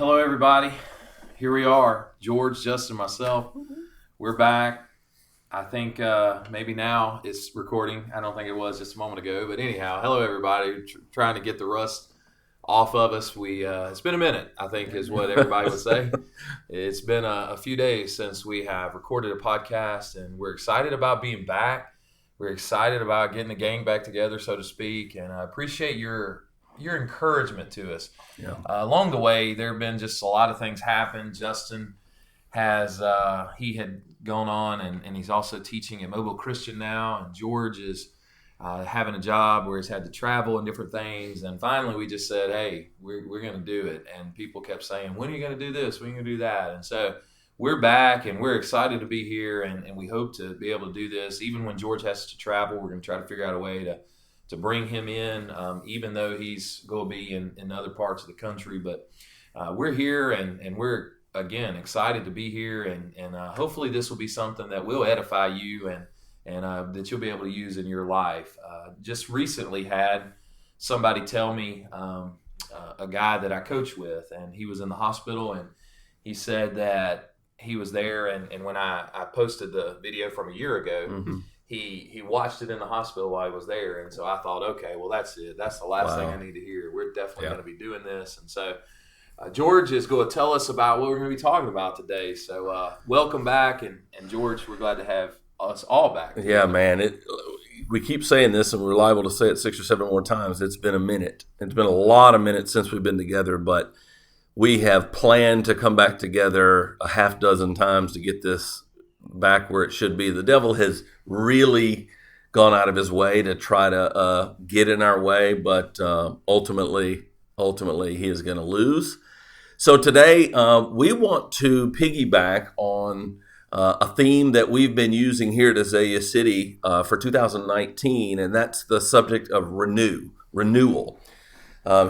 Hello, everybody. Here we are, George, Justin, myself. We're back. I think maybe now it's recording. I don't think it was just a moment ago. But anyhow, hello, everybody. Trying to get the rust off of us. It's been a minute, I think is what everybody would say. It's been a few days since we have recorded a podcast, and we're excited about being back. We're excited about getting the gang back together, so to speak, and I appreciate your encouragement to us. Yeah. Along the way, there have been just a lot of things happen. Justin has he had gone on, and he's also teaching at Mobile Christian now, and George is having a job where he's had to travel and different things. And finally, we just said, hey, we're going to do it. And people kept saying, when are you going to do this? When are you going to do that? And so we're back, and we're excited to be here, and we hope to be able to do this. Even when George has to travel, we're going to try to figure out a way to bring him in, even though he's going to be in other parts of the country. But we're here, and we're, again, excited to be here. And hopefully this will be something that will edify you and that you'll be able to use in your life. Just recently had somebody tell me, a guy that I coach with, and he was in the hospital, and he said that he was there, and when I posted the video from a year ago, Mm-hmm. He watched it in the hospital while he was there. And so I thought, okay, well, that's it. That's the last thing I need to hear. We're definitely going to be doing this. And so George is going to tell us about what we're going to be talking about today. So welcome back. And George, we're glad to have us all back. Yeah, man. We keep saying this, and we're liable to say it 6 or 7 more times. It's been a minute. It's been a lot of minutes since we've been together, but we have planned to come back together a half dozen times to get this back where it should be. The devil has really gone out of his way to try to get in our way, but ultimately he is going to lose. So today we want to piggyback on a theme that we've been using here at Azalea City for 2019, and that's the subject of renewal.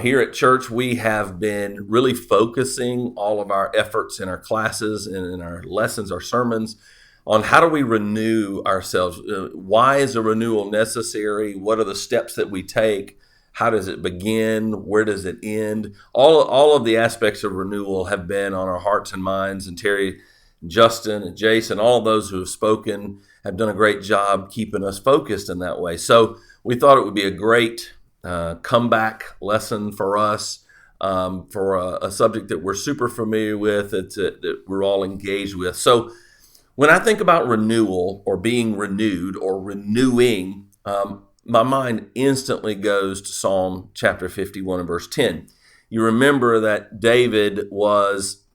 Here at church, we have been really focusing all of our efforts in our classes and in our lessons, our sermons, on how do we renew ourselves? Why is a renewal necessary? What are the steps that we take? How does it begin? Where does it end? All of the aspects of renewal have been on our hearts and minds. And Terry, Justin, and Jason, all of those who have spoken have done a great job keeping us focused in that way. So we thought it would be a great comeback lesson for us for a subject that we're super familiar with, that we're all engaged with. So when I think about renewal or being renewed or renewing, my mind instantly goes to Psalm chapter 51 and verse 10. You remember that David was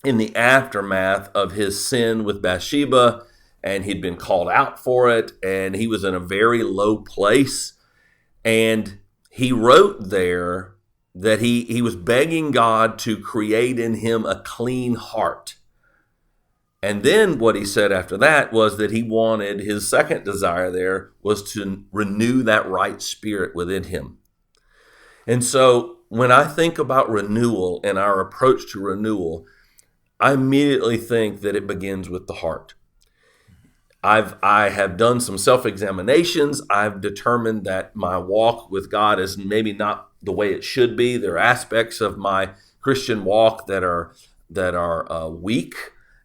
in the aftermath of his sin with Bathsheba, and he'd been called out for it, and he was in a very low place. And he wrote there that he was begging God to create in him a clean heart. And then what he said after that was that he wanted, his second desire there was to renew that right spirit within him. And so when I think about renewal and our approach to renewal, I immediately think that it begins with the heart. I have done some self-examinations. I've determined that my walk with God is maybe not the way it should be. There are aspects of my Christian walk that are weak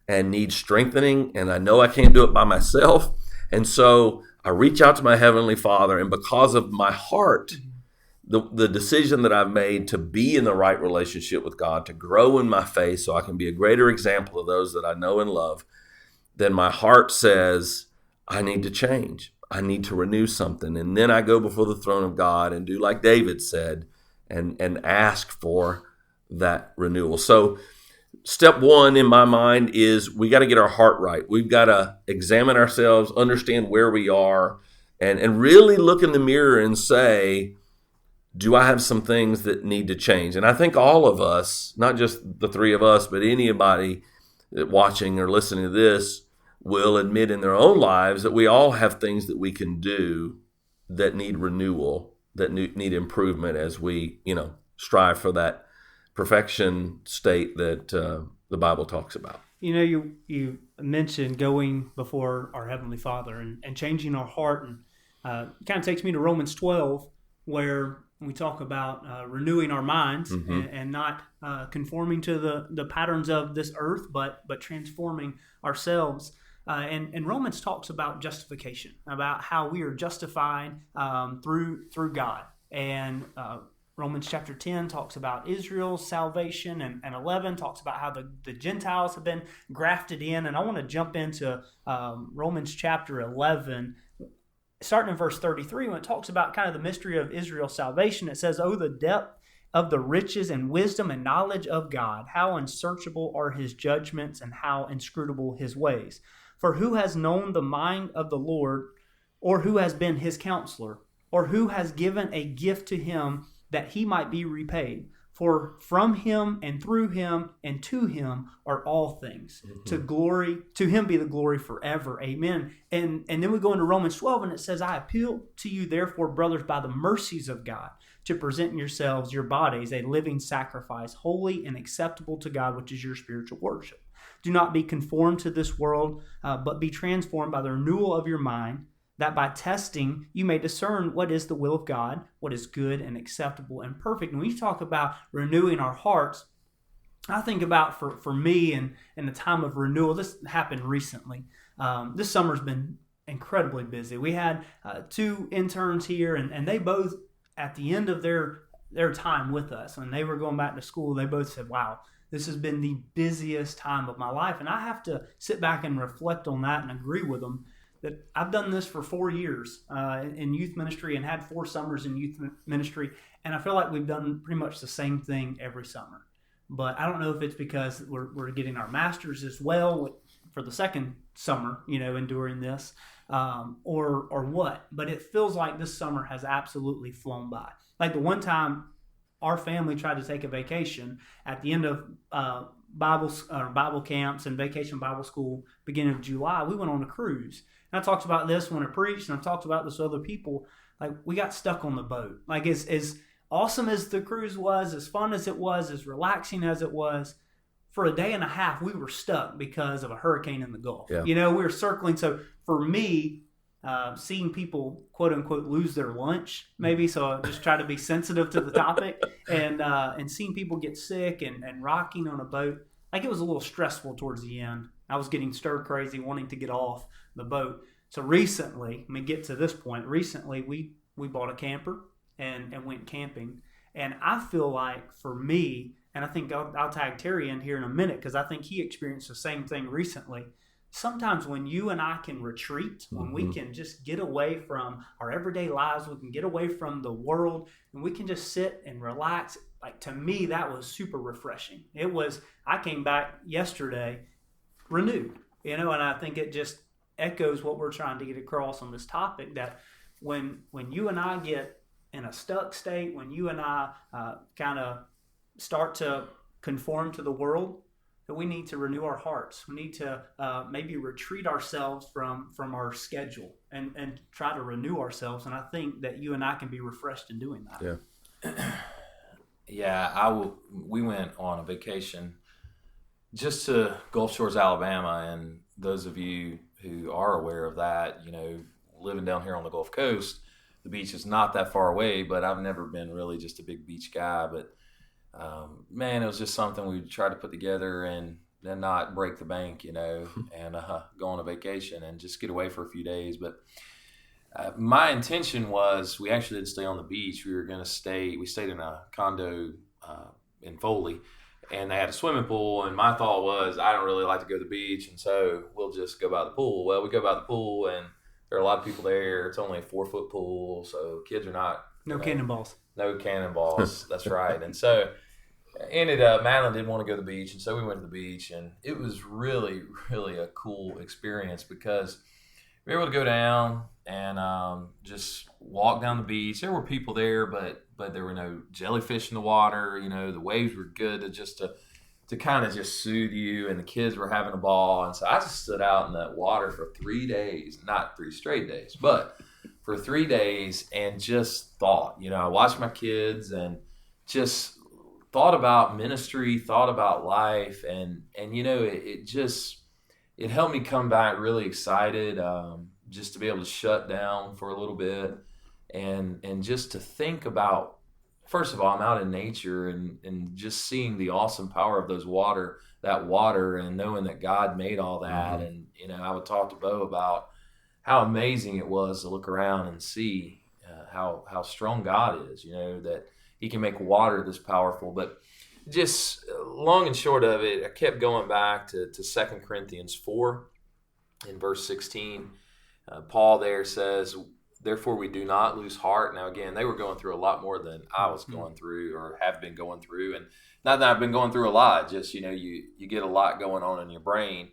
and need strengthening, and I know I can't do it by myself. And so I reach out to my Heavenly Father, and because of my heart, the decision that I've made to be in the right relationship with God, to grow in my faith so I can be a greater example of those that I know and love, then my heart says, I need to change. I need to renew something. And then I go before the throne of God and do like David said and ask for that renewal. So step one in my mind is we got to get our heart right. We've got to examine ourselves, understand where we are, and really look in the mirror and say, do I have some things that need to change? And I think all of us, not just the three of us, but anybody watching or listening to this will admit in their own lives that we all have things that we can do that need renewal, that need improvement as we, strive for that perfection state that the Bible talks about. You mentioned going before our Heavenly Father and changing our heart, and it kind of takes me to Romans 12, where we talk about renewing our minds and not conforming to the patterns of this earth, but transforming ourselves. And Romans talks about justification, about how we are justified through God. And Romans chapter 10 talks about Israel's salvation, and 11 talks about how the Gentiles have been grafted in. And I want to jump into Romans chapter 11, starting in verse 33, when it talks about kind of the mystery of Israel's salvation. It says, "Oh, the depth of the riches and wisdom and knowledge of God, how unsearchable are his judgments and how inscrutable his ways. For who has known the mind of the Lord, or who has been his counselor, or who has given a gift to him that he might be repaid? For from him and through him and to him are all things. To him be the glory forever. Amen." And then we go into Romans 12, and it says, "I appeal to you, therefore, brothers, by the mercies of God, to present yourselves, your bodies, a living sacrifice, holy and acceptable to God, which is your spiritual worship. Do not be conformed to this world, but be transformed by the renewal of your mind, that by testing you may discern what is the will of God, what is good and acceptable and perfect." And when you talk about renewing our hearts, I think about for me and the time of renewal, this happened recently. This summer's been incredibly busy. We had 2 interns here, and they both, at the end of their time with us, when they were going back to school, they both said, "Wow, this has been the busiest time of my life." And I have to sit back and reflect on that and agree with them that I've done this for 4 years in youth ministry and had 4 summers in youth ministry. And I feel like we've done pretty much the same thing every summer. But I don't know if it's because we're getting our masters as well for the second summer, enduring this, or what. But it feels like this summer has absolutely flown by. Like the one time our family tried to take a vacation at the end of Bible camps and vacation Bible school, beginning of July, we went on a cruise. And I talked about this when I preached, and I talked about this with other people. Like, we got stuck on the boat. Like, as awesome as the cruise was, as fun as it was, as relaxing as it was, for a day and a half, we were stuck because of a hurricane in the Gulf. Yeah. We were circling. So for me, seeing people, quote unquote, lose their lunch, maybe, so I just try to be sensitive to the topic, and seeing people get sick and rocking on a boat, like, it was a little stressful towards the end. I was getting stir crazy, wanting to get off the boat. So recently, let me get to this point. Recently, we bought a camper and went camping. And I feel like, for me, and I think I'll tag Terry in here in a minute, because I think he experienced the same thing recently. Sometimes when you and I can retreat, when we can just get away from our everyday lives, we can get away from the world, and we can just sit and relax. Like, to me, that was super refreshing. I came back yesterday renewed, and I think it just echoes what we're trying to get across on this topic, that when you and I get in a stuck state, when you and I kind of start to conform to the world, that we need to renew our hearts. We need to maybe retreat ourselves from our schedule and try to renew ourselves. And I think that you and I can be refreshed in doing that. Yeah. Yeah, we went on a vacation just to Gulf Shores, Alabama, and those of you who are aware of that, living down here on the Gulf Coast, the beach is not that far away, but I've never been really just a big beach guy. But man, it was just something we tried to put together and then not break the bank, and go on a vacation and just get away for a few days. But my intention was, we actually didn't stay on the beach. We stayed in a condo in Foley, and they had a swimming pool. And my thought was, I don't really like to go to the beach, and so we'll just go by the pool. Well, we go by the pool, and there are a lot of people there. It's only a 4-foot pool, so kids are not. No cannonballs. No cannonballs. That's right. And so ended up, Madeline didn't want to go to the beach, and so we went to the beach, and it was really, really a cool experience, because we were able to go down and just walk down the beach. There were people there, but there were no jellyfish in the water. The waves were good to kind of just soothe you, and the kids were having a ball. And so I just stood out in that water for 3 days, not 3 straight days, but for 3 days, and just thought. I watched my kids and just thought about ministry, thought about life, and it helped me come back really excited, just to be able to shut down for a little bit and just to think about, first of all, I'm out in nature and just seeing the awesome power of that water, and knowing that God made all that. And, I would talk to Bo about how amazing it was to look around and see how strong God is, that he can make water this powerful. But just long and short of it, I kept going back to 2 Corinthians 4 in verse 16. Paul there says, therefore we do not lose heart. Now, again, they were going through a lot more than I was going through or have been going through. And not that I've been going through a lot, just, you get a lot going on in your brain.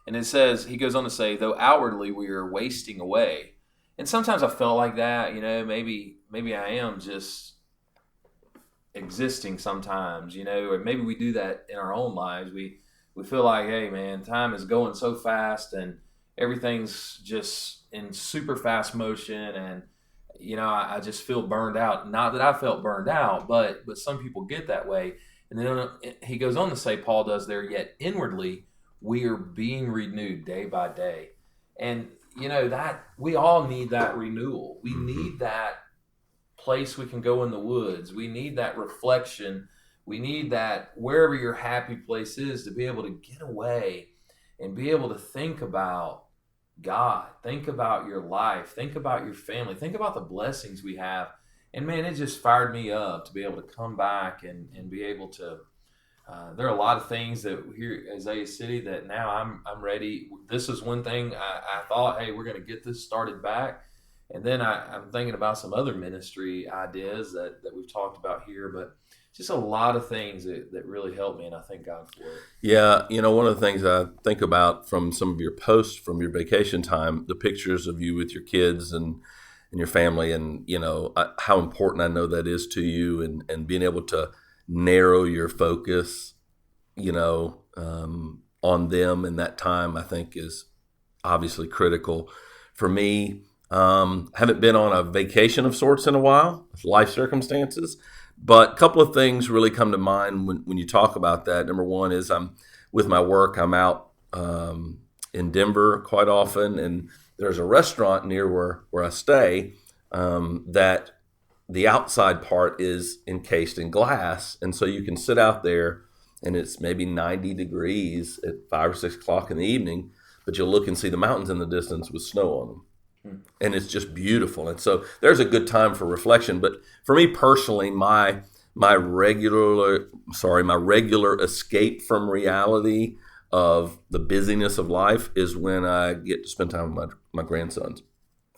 And it says, he goes on to say, though outwardly we are wasting away. And sometimes I felt like that, maybe I am just existing sometimes, or maybe we do that in our own lives. We feel like, hey man, time is going so fast and everything's just in super fast motion, and I just feel burned out. Not that I felt burned out, but some people get that way. And then he goes on to say, Paul does there, yet inwardly we are being renewed day by day. And that we all need that renewal. We need that place we can go in the woods. We need that reflection. We need that wherever your happy place is, to be able to get away and be able to think about God, think about your life, think about your family, think about the blessings we have. And man, it just fired me up to be able to come back and be able to there are a lot of things that here at Isaiah City that now I'm ready. This is one thing I thought, hey, we're going to get this started back. And then I'm thinking about some other ministry ideas that we've talked about here, but just a lot of things that really helped me, and I thank God for it. Yeah, one of the things I think about from some of your posts from your vacation time, the pictures of you with your kids and your family, and how important I know that is to you, and being able to narrow your focus, on them in that time, I think is obviously critical. For me, haven't been on a vacation of sorts in a while, life circumstances, but a couple of things really come to mind when you talk about that. Number one is with my work, I'm out in Denver quite often, and there's a restaurant near where I stay that the outside part is encased in glass, and so you can sit out there and it's maybe 90 degrees at 5 or 6 o'clock in the evening, but you'll look and see the mountains in the distance with snow on them. And it's just beautiful. And so there's a good time for reflection. But for me personally, my regular escape from reality of the busyness of life is when I get to spend time with my grandsons.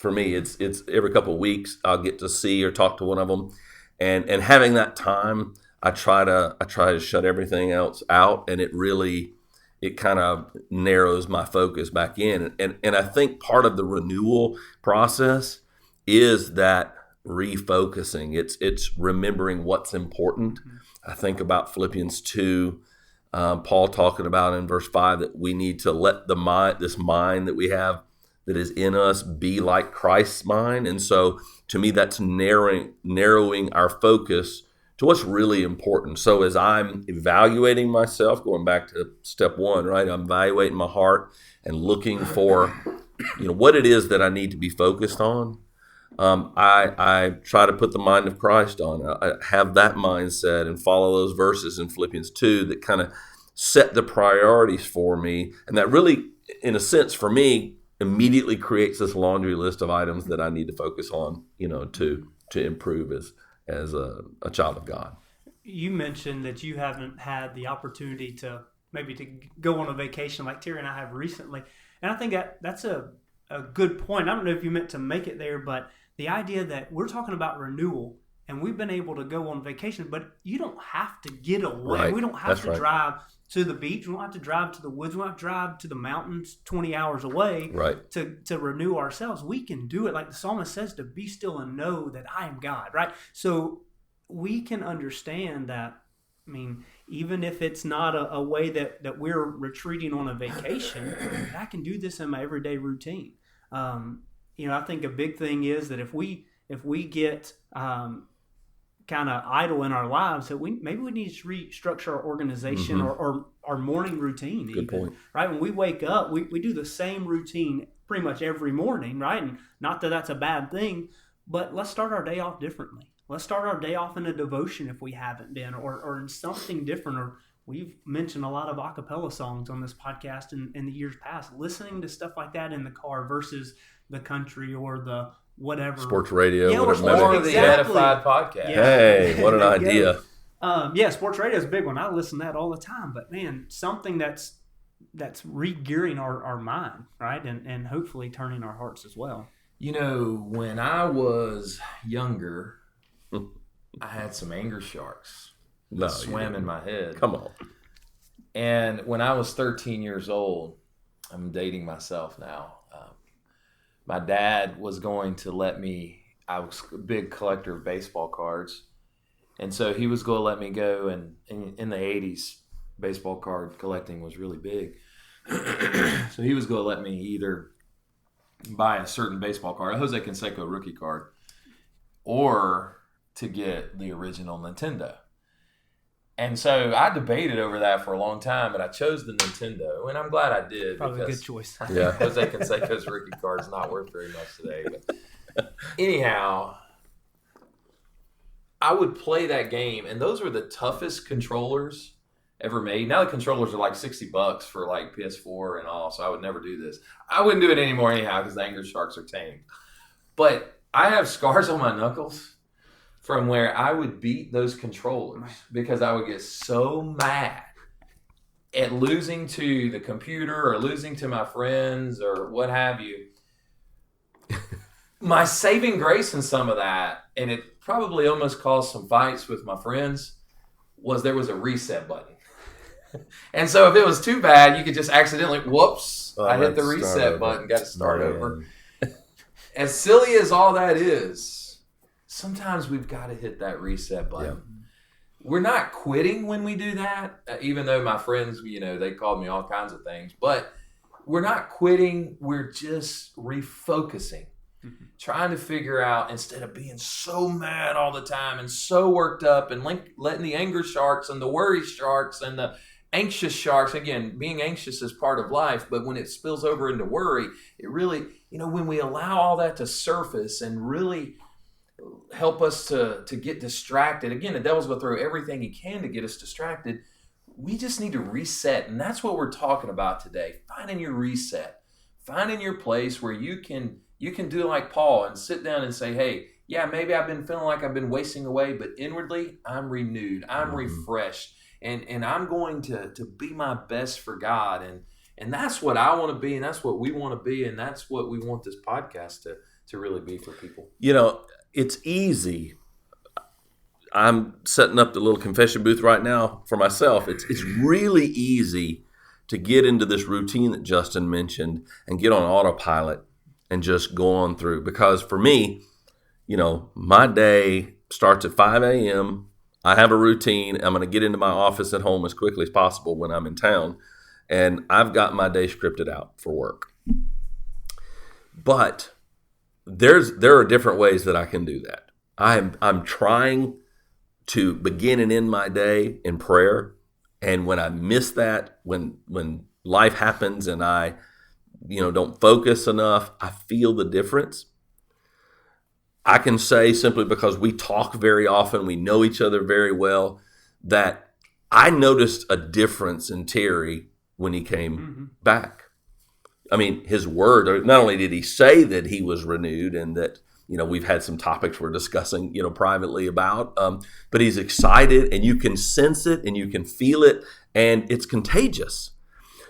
For me, it's every couple of weeks I'll get to see or talk to one of them, and having that time, I try to shut everything else out, and it kind of narrows my focus back in. And I think part of the renewal process is that refocusing. It's remembering what's important. I think about Philippians 2, Paul talking about in verse 5 that we need to let this mind that we have that is in us be like Christ's mind. And so to me, that's narrowing our focus to what's really important. So as I'm evaluating myself, going back to step one, right? I'm evaluating my heart and looking for, what it is that I need to be focused on. I try to put the mind of Christ on. I have that mindset and follow those verses in Philippians 2 that kind of set the priorities for me. And that really, in a sense, for me, immediately creates this laundry list of items that I need to focus on, to improve as a child of God. You mentioned that you haven't had the opportunity to go on a vacation like Terry and I have recently. And I think that's a good point. I don't know if you meant to make it there, but the idea that we're talking about renewal and we've been able to go on vacation, but you don't have to get away. Right. We don't have to drive to the beach. We don't have to drive to the woods. We don't have to drive to the mountains 20 hours away to renew ourselves. We can do it like the psalmist says, to be still and know that I am God, right? So we can understand that, even if it's not a way that we're retreating on a vacation, I can do this in my everyday routine. I think a big thing is that if we get kind of idle in our lives, that we need to restructure our organization or our morning routine. Good point. Right? When we wake up, we do the same routine pretty much every morning, right? And not that that's a bad thing, but let's start our day off differently. Let's start our day off in a devotion if we haven't been, or in something different. Or we've mentioned a lot of a cappella songs on this podcast in the years past. Listening to stuff like that in the car versus the country or the whatever. Sports radio. Yeah, Or the Edified podcast. Yeah. Hey, what an There you idea. Yeah, sports radio is a big one. I listen to that all the time. But man, something that's re-gearing our mind, right? And hopefully turning our hearts as well. You know, when I was younger, I had some anger sharks No, that swam in my head. Come on. And when I was 13 years old, I'm dating myself now. My dad was going to let me, I was a big collector of baseball cards. And so he was going to let me go. And in the 80s, baseball card collecting was really big. So he was going to let me either buy a certain baseball card, a Jose Canseco rookie card, or to get the original Nintendo. And so I debated over that for a long time, but I chose the Nintendo, and I'm glad I did. Probably a because good choice. I think Jose Canseco's rookie card is not worth very much today. But anyhow, I would play that game, and those were the toughest controllers ever made. Now the controllers are like $60 for like PS4 and all, so I would never do this. I wouldn't do it anymore anyhow because the anger sharks are tamed. But I have scars on my knuckles from where I would beat those controllers because I would get so mad at losing to the computer or losing to my friends or what have you. My saving grace in some of that, and it probably almost caused some fights with my friends, was there was a reset button. And so if it was too bad, you could just accidentally, I hit the reset button, got to start over. As silly as all that is, sometimes we've got to hit that reset button. Yeah. We're not quitting when we do that, even though my friends, they called me all kinds of things. But we're not quitting. We're just refocusing, trying to figure out, instead of being so mad all the time and so worked up and letting the anger sharks and the worry sharks and the anxious sharks, again, being anxious is part of life, but when it spills over into worry, it really, when we allow all that to surface and really help us to get distracted. Again, the devil's going to throw everything he can to get us distracted. We just need to reset, and that's what we're talking about today. Finding your reset. Finding your place where you can do like Paul and sit down and say, hey, yeah, maybe I've been feeling like I've been wasting away, but inwardly, I'm renewed. I'm refreshed. And I'm going to be my best for God. And that's what I want to be, and that's what we want to be, and that's what we want this podcast to really be for people. It's easy. I'm setting up the little confession booth right now for myself. It's really easy to get into this routine that Justin mentioned and get on autopilot and just go on through. Because for me, my day starts at 5 a.m. I have a routine. I'm going to get into my office at home as quickly as possible when I'm in town. And I've got my day scripted out for work. But there are different ways that I can do that. I'm trying to begin and end my day in prayer. And when I miss that, when life happens and I don't focus enough, I feel the difference. I can say, simply because we talk very often, we know each other very well, that I noticed a difference in Terry when he came back. I mean, his word, not only did he say that he was renewed and that, we've had some topics we're discussing, privately about, but he's excited, and you can sense it and you can feel it, and it's contagious.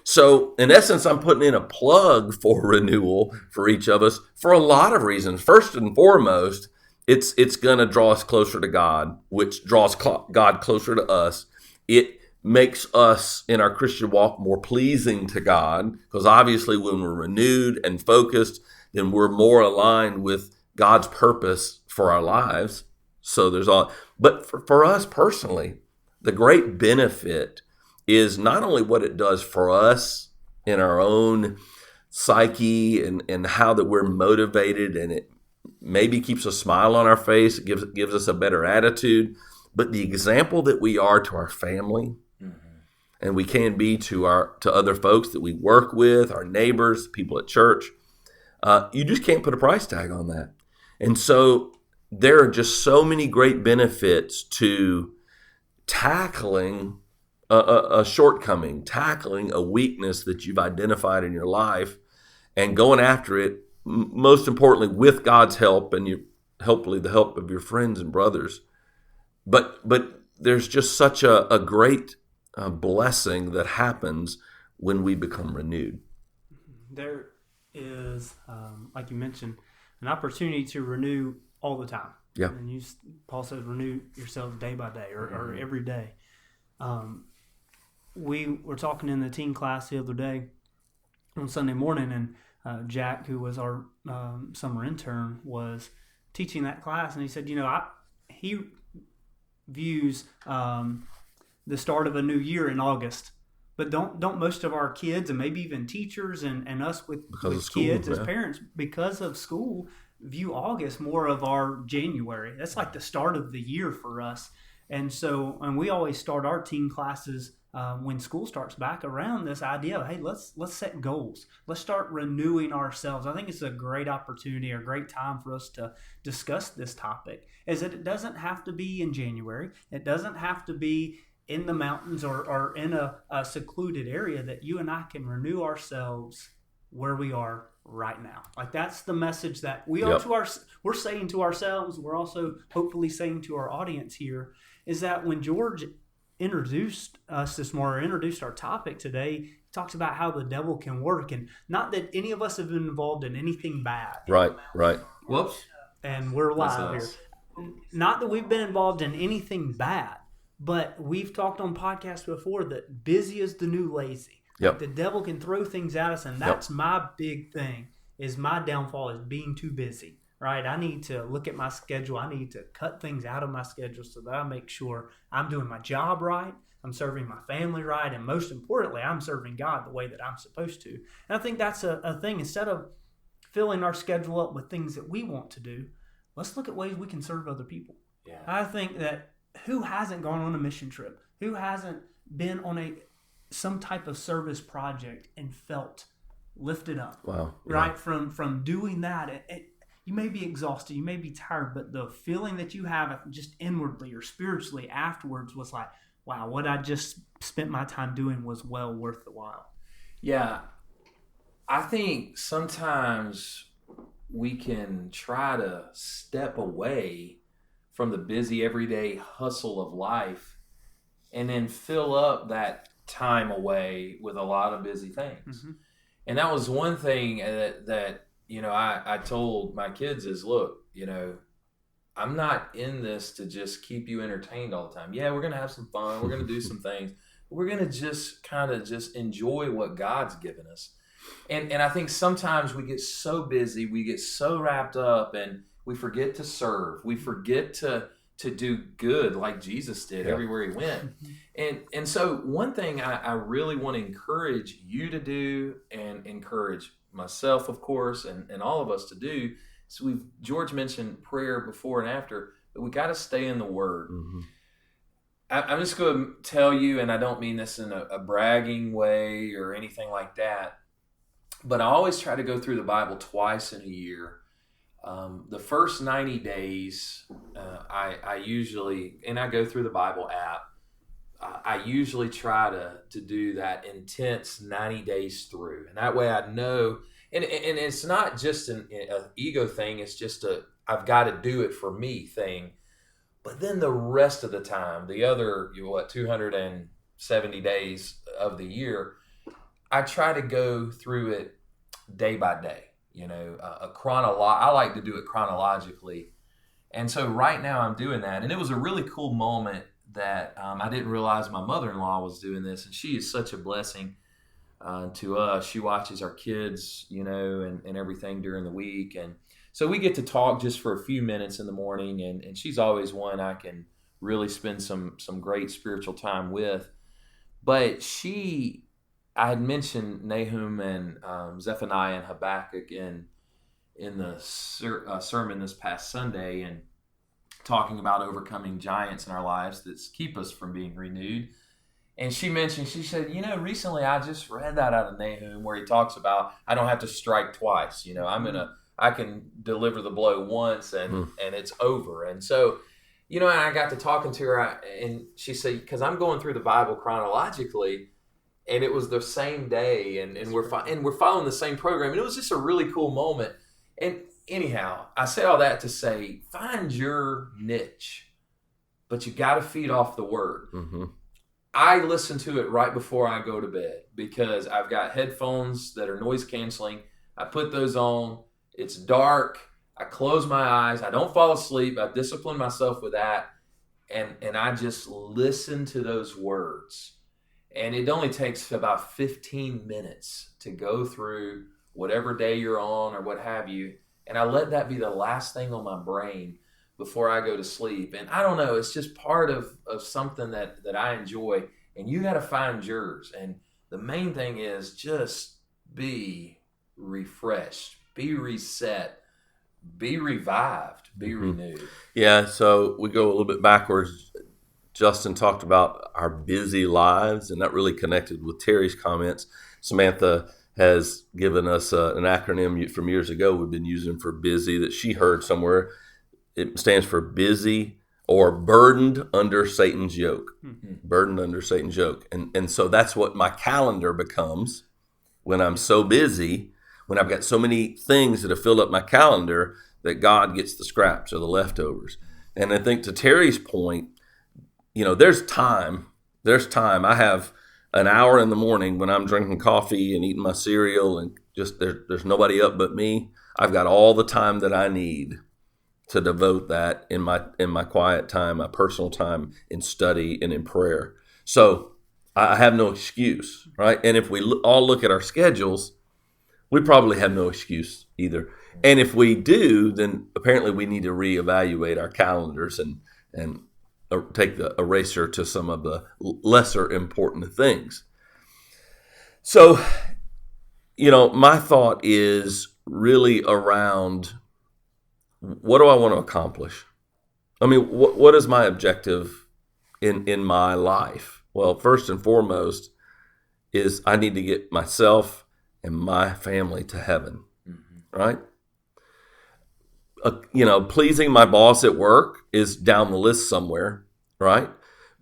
So in essence, I'm putting in a plug for renewal for each of us for a lot of reasons. First and foremost, it's going to draw us closer to God, which draws God closer to us. It makes us in our Christian walk more pleasing to God, because obviously when we're renewed and focused, then we're more aligned with God's purpose for our lives. So there's all, but for us personally, the great benefit is not only what it does for us in our own psyche and how that we're motivated, and it maybe keeps a smile on our face, it gives us a better attitude, but the example that we are to our family, and we can be to other folks that we work with, our neighbors, people at church. You just can't put a price tag on that. And so there are just so many great benefits to tackling a shortcoming, tackling a weakness that you've identified in your life and going after it, most importantly, with God's help and hopefully the help of your friends and brothers. But there's just such a great blessing that happens when we become renewed. There is, like you mentioned, an opportunity to renew all the time. Yeah. And Paul says, renew yourselves day by day or every day. We were talking in the teen class the other day on Sunday morning, and Jack, who was our summer intern, was teaching that class, and he said, he views the start of a new year in August. But don't most of our kids, and maybe even teachers and us with kids as parents, because of school, view August more of our January. That's like the start of the year for us. And we always start our teen classes when school starts back around this idea of, hey, let's set goals. Let's start renewing ourselves. I think it's a great opportunity, a great time for us to discuss this topic, is that it doesn't have to be in January. It doesn't have to be in the mountains or in a secluded area, that you and I can renew ourselves where we are right now. Like, that's the message that we are we're saying to ourselves. We're also hopefully saying to our audience here, is that when George introduced us this morning, introduced our topic today, he talks about how the devil can work, and not that any of us have been involved in anything bad. Right. Whoops. And we're live here. Not that we've been involved in anything bad, but we've talked on podcasts before that busy is the new lazy. Yep. The devil can throw things at us, and that's my big thing, is my downfall is being too busy, right? I need to look at my schedule. I need to cut things out of my schedule so that I make sure I'm doing my job right, I'm serving my family right, and most importantly, I'm serving God the way that I'm supposed to. And I think that's a thing. Instead of filling our schedule up with things that we want to do, let's look at ways we can serve other people. Yeah. I think that who hasn't gone on a mission trip? Who hasn't been on some type of service project and felt lifted up? Wow. Right? Yeah. From doing that, you may be exhausted, you may be tired, but the feeling that you have just inwardly or spiritually afterwards was like, wow, what I just spent my time doing was well worth the while. Yeah. I think sometimes we can try to step away from the busy everyday hustle of life and then fill up that time away with a lot of busy things. Mm-hmm. And that was one thing that I told my kids is, look, I'm not in this to just keep you entertained all the time. Yeah, we're going to have some fun. We're going to do some things. We're going to just kind of just enjoy what God's given us. And I think sometimes we get so busy, we get so wrapped up, and we forget to serve. We forget to do good like Jesus did everywhere he went. And so one thing I really want to encourage you to do, and encourage myself, of course, and all of us to do, so George mentioned prayer before and after, but we got to stay in the Word. Mm-hmm. I'm just going to tell you, and I don't mean this in a bragging way or anything like that, but I always try to go through the Bible twice in a year. The first 90 days, I usually, and I go through the Bible app, I usually try to do that intense 90 days through. And that way I know, and it's not just an ego thing, it's just I've got to do it for me thing. But then the rest of the time, the other, 270 days of the year, I try to go through it day by day. I like to do it chronologically. And so right now I'm doing that. And it was a really cool moment that I didn't realize my mother-in-law was doing this. And she is such a blessing to us. She watches our kids, and everything during the week. And so we get to talk just for a few minutes in the morning. And she's always one I can really spend some great spiritual time with. But I had mentioned Nahum and Zephaniah and Habakkuk in the sermon this past Sunday, and talking about overcoming giants in our lives that keep us from being renewed. And she said, recently I just read that out of Nahum where he talks about I don't have to strike twice. I'm in I can deliver the blow once and it's over. And so, and I got to talking to her, and she said, because I'm going through the Bible chronologically, and it was the same day, and we're following the same program, and it was just a really cool moment. And anyhow, I say all that to say, find your niche, but you got to feed off the Word. Mm-hmm. I listen to it right before I go to bed because I've got headphones that are noise canceling. I put those on. It's dark. I close my eyes. I don't fall asleep. I discipline myself with that. And I just listen to those words. And it only takes about 15 minutes to go through whatever day you're on or what have you. And I let that be the last thing on my brain before I go to sleep. And I don't know, it's just part of something that I enjoy. And you got to find yours. And the main thing is just be refreshed, be reset, be revived, be renewed. Yeah, so we go a little bit backwards. Justin talked about our busy lives, and that really connected with Terry's comments. Samantha has given us an acronym from years ago we've been using for busy that she heard somewhere. It stands for busy or burdened under Satan's yoke. Mm-hmm. Burdened under Satan's yoke. And so that's what my calendar becomes when I'm so busy, when I've got so many things that have filled up my calendar that God gets the scraps or the leftovers. And I think to Terry's point, there's time. I have an hour in the morning when I'm drinking coffee and eating my cereal and just there's nobody up but me. I've got all the time that I need to devote that in my quiet time, my personal time in study and in prayer. So I have no excuse, right? And if we all look at our schedules, we probably have no excuse either. And if we do, then apparently we need to reevaluate our calendars and take the eraser to some of the lesser important things. So, my thought is really around, what do I want to accomplish? I mean, what is my objective in my life? Well, first and foremost is I need to get myself and my family to heaven, right? Pleasing my boss at work is down the list somewhere, right?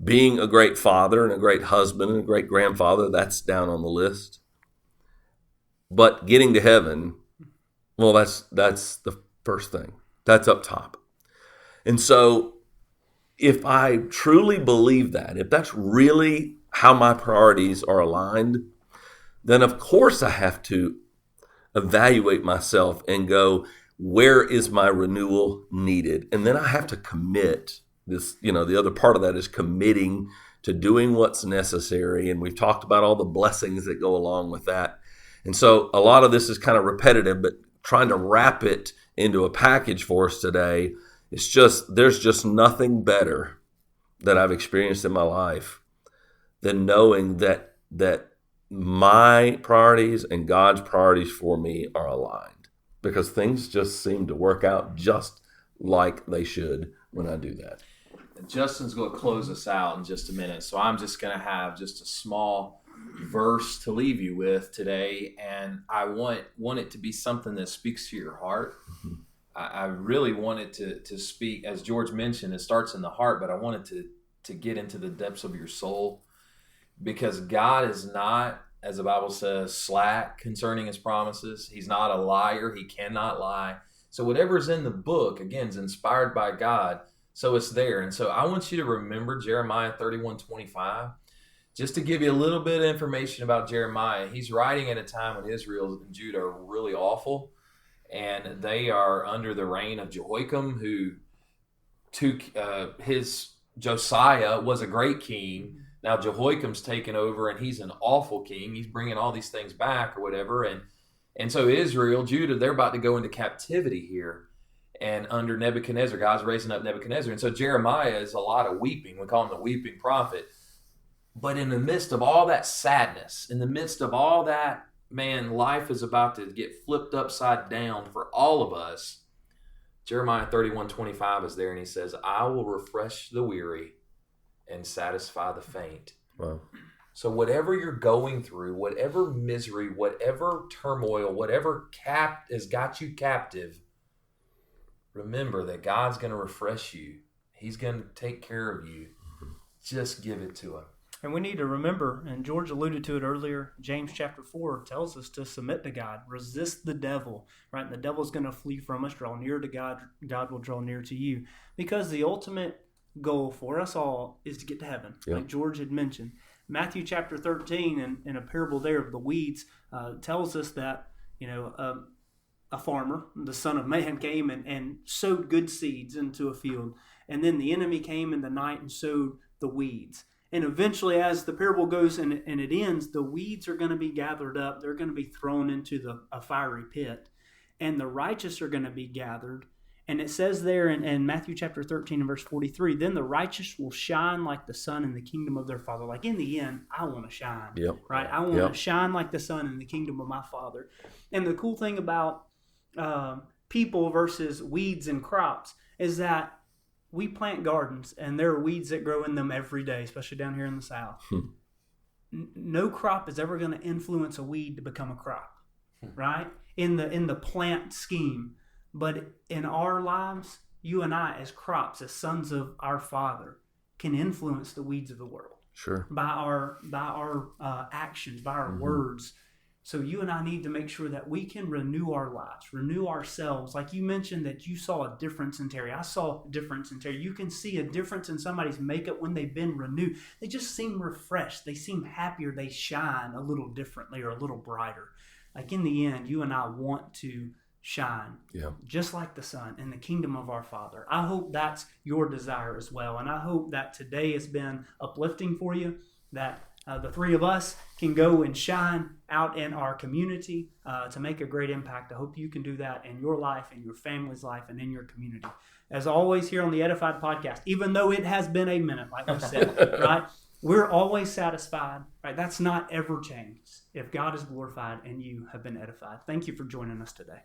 Being a great father and a great husband and a great grandfather, that's down on the list. But getting to heaven, well, that's the first thing. That's up top. And so if I truly believe that, if that's really how my priorities are aligned, then of course I have to evaluate myself and go, where is my renewal needed? And then I have to commit this, the other part of that is committing to doing what's necessary. And we've talked about all the blessings that go along with that. And so a lot of this is kind of repetitive, but trying to wrap it into a package for us today, there's just nothing better that I've experienced in my life than knowing that my priorities and God's priorities for me are aligned, because things just seem to work out just like they should when I do that. Justin's going to close us out in just a minute, so I'm just going to have just a small verse to leave you with today, and I want it to be something that speaks to your heart. Mm-hmm. I really want it to speak, as George mentioned, it starts in the heart, but I want it to get into the depths of your soul, because God is not, as the Bible says, slack concerning his promises. He's not a liar. He cannot lie. So whatever's in the book, again, is inspired by God, so it's there. And so I want you to remember Jeremiah 31:25. Just to give you a little bit of information about Jeremiah, he's writing at a time when Israel and Judah are really awful, and they are under the reign of Jehoiakim, who took Josiah was a great king. Now Jehoiakim's taken over, and he's an awful king. He's bringing all these things back or whatever, and so Israel, Judah, they're about to go into captivity here, and under Nebuchadnezzar, God's raising up Nebuchadnezzar, and so Jeremiah is a lot of weeping. We call him the weeping prophet. But in the midst of all that sadness, in the midst of all that, man, life is about to get flipped upside down for all of us. Jeremiah 31:25 is there, and he says, I will refresh the weary and satisfy the faint. Wow. So whatever you're going through, whatever misery, whatever turmoil, whatever has got you captive, remember that God's going to refresh you. He's going to take care of you. Just give it to him. And we need to remember, and George alluded to it earlier, James chapter 4 tells us to submit to God, resist the devil, right? And the devil's going to flee from us, draw near to God, God will draw near to you. Because the ultimate goal for us all is to get to heaven, like George had mentioned. Matthew chapter 13, in a parable there of the weeds, tells us that, a farmer, the Son of Man, came and sowed good seeds into a field. And then the enemy came in the night and sowed the weeds. And eventually, as the parable goes and it ends, the weeds are going to be gathered up. They're going to be thrown into a fiery pit. And the righteous are going to be gathered. And it says there in Matthew chapter 13 and verse 43, then the righteous will shine like the sun in the kingdom of their Father. Like in the end, I want to shine, right? I want to shine like the sun in the kingdom of my Father. And the cool thing about people versus weeds and crops is that we plant gardens, and there are weeds that grow in them every day, especially down here in the South. No crop is ever going to influence a weed to become a crop, right? In the plant scheme. But in our lives, you and I, as crops, as sons of our Father, can influence the weeds of the world. Sure. By our actions, by our words. So you and I need to make sure that we can renew our lives, renew ourselves. Like you mentioned that you saw a difference in Terry. I saw a difference in Terry. You can see a difference in somebody's makeup when they've been renewed. They just seem refreshed. They seem happier. They shine a little differently or a little brighter. Like in the end, you and I want to shine just like the sun in the kingdom of our Father. I hope that's your desire as well. And I hope that today has been uplifting for you, that the three of us can go and shine out in our community to make a great impact. I hope you can do that in your life, in your family's life, and in your community. As always, here on the Edified Podcast, even though it has been a minute, like we said, right? We're always satisfied, right? That's not ever changed if God is glorified and you have been edified. Thank you for joining us today.